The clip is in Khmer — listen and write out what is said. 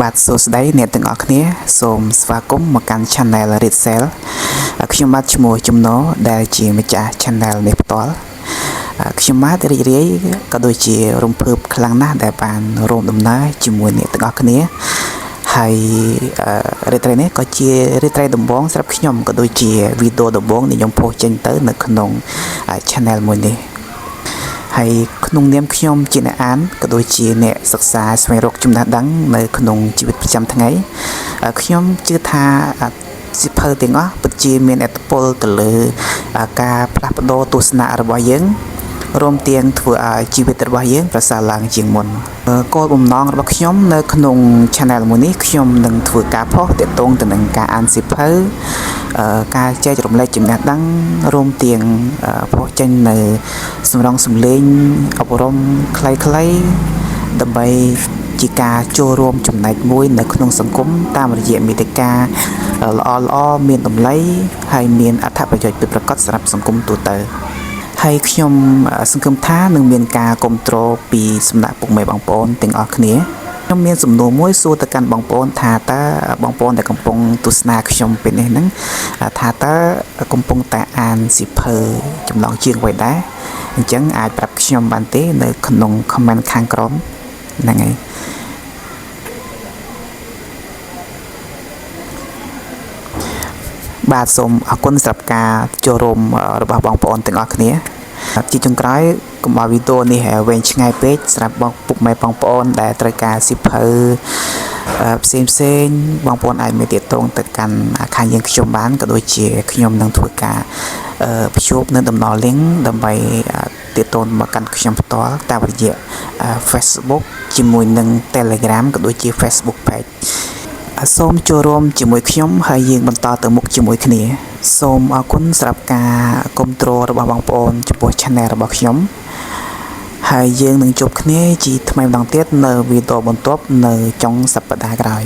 បាទសួស្តីអ្នកទាំងអស់គ្នាសូមស្វាគមន៍មកកាន់ Channel Ritzel ខ្ញុំបាទឈ្មោះចំណោដែលជាម្ចាស់ Channel នេះផ្ទាល់ខ្ញុំបាទរីករាយក៏ដូចជារំភើបខ្លាំងណាស់ដែលបានរួមដំណើរជាមួយអ្នកទាំងអស់គ្នាហើយរីត្រីនេះក៏ជារីត្រីដំបងសម្រាប់ខ្ញុំក៏ដូចជាវីដេអូដំបងដែលខ្ញុំផុសចេញទៅនៅក្នុង Channel មួយនេះហើយក្នុងនាមខ្ញុំជាអ្នកអានក៏ដូចជាអ្នកសិក្សាស្វែងរកចំណេះដឹងនៅក្នុងជីវិតប្រចាំថ្ងៃខ្ញុំជឿថាសិភៅទាំងអស់ពិតជាមានឥទ្ធិពលទៅលើការផ្លាស់ប្ដូរទស្សនៈរបស់យើងរួមទាំងធ្វើឲ្យជីវិតរបស់យើងប្រសើរឡើងជាងមុនគោលបំណងរបស់ខ្ញុំនៅក្នុង Channel មួយនេះខ្ញុំនឹងធ្វើការផុសទាក់ទងទៅនឹងការអានសិភៅការចែករំលែកចំណេះដឹងរួមទាំងផុសចេញនៅសម្រងសម្លេងអប់រំខ្លីៗដើម្បីជាការចូលរួមចំណែកមួយនៅក្នុងសង្គមតាមរយៈមាតិកាល្អៗមានតម្លៃហើយមានអត្ថប្រយោជន៍ពិតប្រាកដសម្រាប់សង្គមទូទៅហើយខ្ញុំសង្ឃឹមថានឹងមានការគ្រប់គ្រងពីសំណាក់ពុកម៉ែបងប្អូនទាំងអស់គ្នាខ្ញុំមានសំណួរមួយសួរទៅកាន់បងប្អូនថាតើបងប្អូនដែលកំពុងទស្សនាខ្ញុំពេលនេះហ្នឹងថាតើកំពុងតែអានសៀវភៅចម្លងជាងអ្វីដែរអញ្ចឹងអាចប្រាប់ខ្ញុំបានទេនៅក្នុង comment ខាងក្រោមហ្នឹងហើយបាទសូមអរគុណសម្រាប់ការចូលរួមរបស់បងប្អូនទាំងអស់គ្នាជាចុងក្រោយកុំឲ្យវីដេអូនេះវែងឆ្ងាយពេកសម្រាប់ពុកម៉ែបងប្អូនដែលត្រូវការសៀវភៅផ្សេងបងប្អូនអាចមានទាក់ទងទៅកាន់ខាងយើងខ្ញុំបានក៏ដូចជាខ្ញុំនឹងធ្វើការភ្ជាប់នៅដំណរ link ដើម្បីទាក់ទងមកកាន់ខ្ញុំផ្ទាល់តាមរយៈ Facebook ជាមួយនឹង Telegram ក៏ដូចជា Facebook pageសូមចូលរួមជាមួយខ្ញុំហើយយើងបន្តទៅមុខជាមួយគ្នាសូមអរគុណសម្រាប់ការគ្រប់គ្រងរបស់បងប្អូនចំពោះ Channel របស់ខ្ញុំហើយយើងនឹងជួបគ្នាជាថ្មីម្ដងទៀតនៅវីដេអូបន្ទាប់នៅចុងសប្តាហ៍ក្រោយ